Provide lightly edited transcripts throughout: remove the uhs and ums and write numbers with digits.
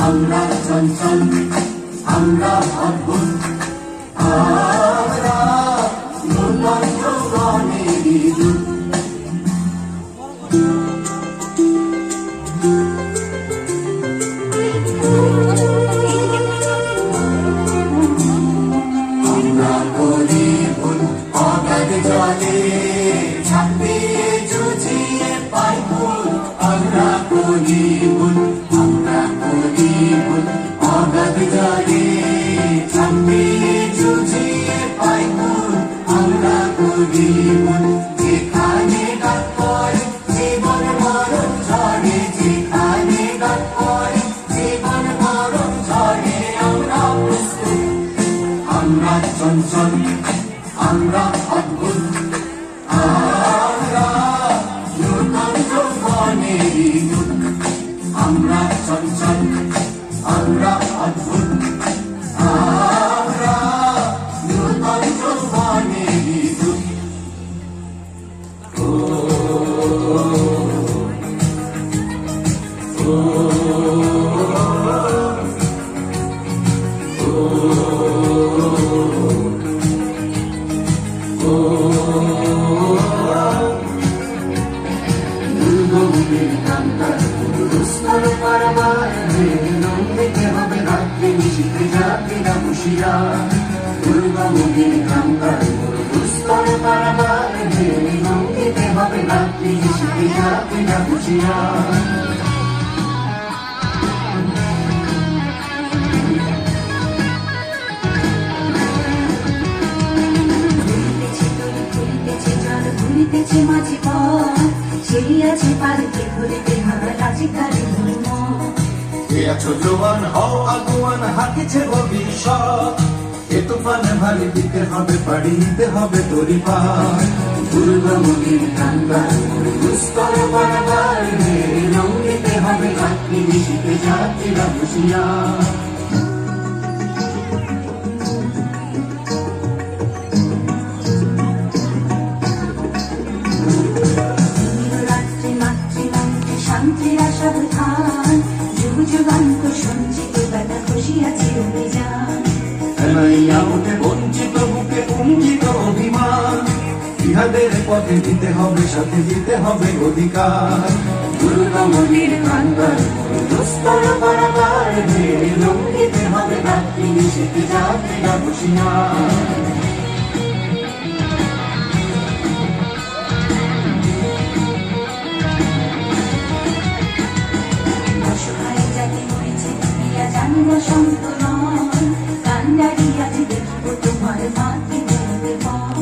আমরা চঞ্চল, আমরা অদ্ভুত, আমরা নূতন যৌবনেরই দূত। আমরা করি ভুল অগাধ জলে, ঝাঁপ দিয়ে জুঝিয়ে পাই ভুল। আমরা করি ভুল, আমরা করি ভুল অগাধ জলে, ঝাঁপ দিয়ে জুঝিয়ে পাই ভুল। আমরা করি ভুল যেখানে ডাক পড়ে জীবন মরণ ঝড়ে, যেখানে ডাক পড়ে জীবন মরণ ঝড়ে। আমরা প্রস্তুত, আমরা চঞ্চল, আমরা অদ্ভুত, আমরা নূতন যৌবনেরই দূত। আমরা চঞ্চল, আমরা অদ্ভুত, আমরা নূতন যৌবনেরই দূত। দুর্গমুখের কান্তার দুস্তর পারাবার, নন্দিতে হবে রাত্রি নিশীথে যাত্রীরা হুঁশিয়ার। দুর্গমুখের কান্তার দুস্তর পারাবার, নন্দিতে হবে রাত্রি নিশীথে যাত্রীরা হুঁশিয়ার। ঘুরিতেছে মাঝি পথ, সেই আছে পালকে ঘুরিতে হবে রাজিকারি ধর্ম। এ আছো জোয়ান হও আগুয়ান, হাঁটিছে ভবিষ্যৎ। এ তুফানে ভারী দিতে হবে, পাড়ি দিতে হবে তরি পার। দুর্গমুখীর কান্তার দুস্তর পারাবার, নন্দিতে হবে রাত্রি নিশীথে যাত্রীরা হুঁশিয়ার। শান্তির আশা ধান, যুগ যুগান্ত সঞ্চিত বেলা খুশিয়াছে অভিযান। এলাইয়া উঠে বঞ্চিত বুকে কুঞ্চিত অভিমান, ইহাদের পথে দিতে হবে, সাথে দিতে হবে অধিকার। দুর্গমুখীর কান্তার দুস্তর পারাবার, লঙ্ঘিতে হবে রাত্রি নিশীথে যাত্রীরা হুঁশিয়ার। জানিব সন্তরণ, কান্ডারি আজ দেখিব তোমার মাতৃভূমি বন।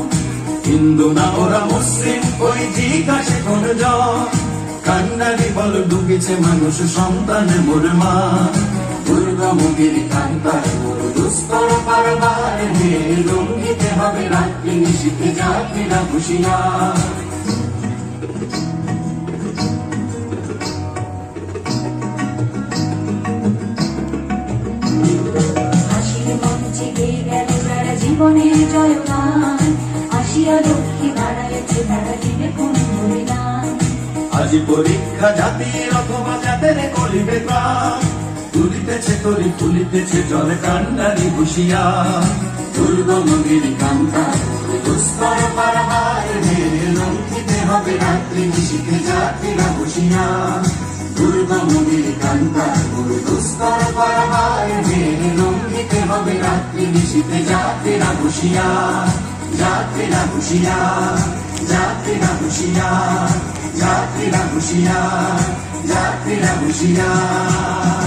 হিন্দু না ওরা মুসলিম, ওই জিজ্ঞাসে কোন জন? কান্ডারি বল ডুবেছে মানুষ সন্তানে মোর মা। দুর্গমুখীর কান্তার দুস্তর পারাবার, লঙ্ঘিতে হবে রাত্রি নিশীথে যাত্রীরা হুঁশিয়ার। জীবনের জয়গান, আসিয়া লক্ষ্মী দাঁড়াইছে, দাঁড়াইবে কোন বলিদান। আজি পরীক্ষা জাতির অথবা জাতের করিবে প্রাণ, তুলিতেছে তরি ফুলিতেছে জল কান্ডারি হুঁশিয়ার। দুর্গমুখীর কান্তার দুস্তর পারাবার, লঙ্ঘিতে হবে রাত্রি নিশীথে যাত্রীরা হুঁশিয়ার। দুর্গমুখীর কান্তার দুস্তর পারাবার, লঙ্ঘিতে হবে রাত্রি নিশীথে যাত্রীরা হুঁশিয়ার। যাত্রীরা হুঁশিয়ার, যাত্রীরা হুঁশিয়ার, যাত্রীরা হুঁশিয়ার, যাত্রীরা হুঁশিয়ার।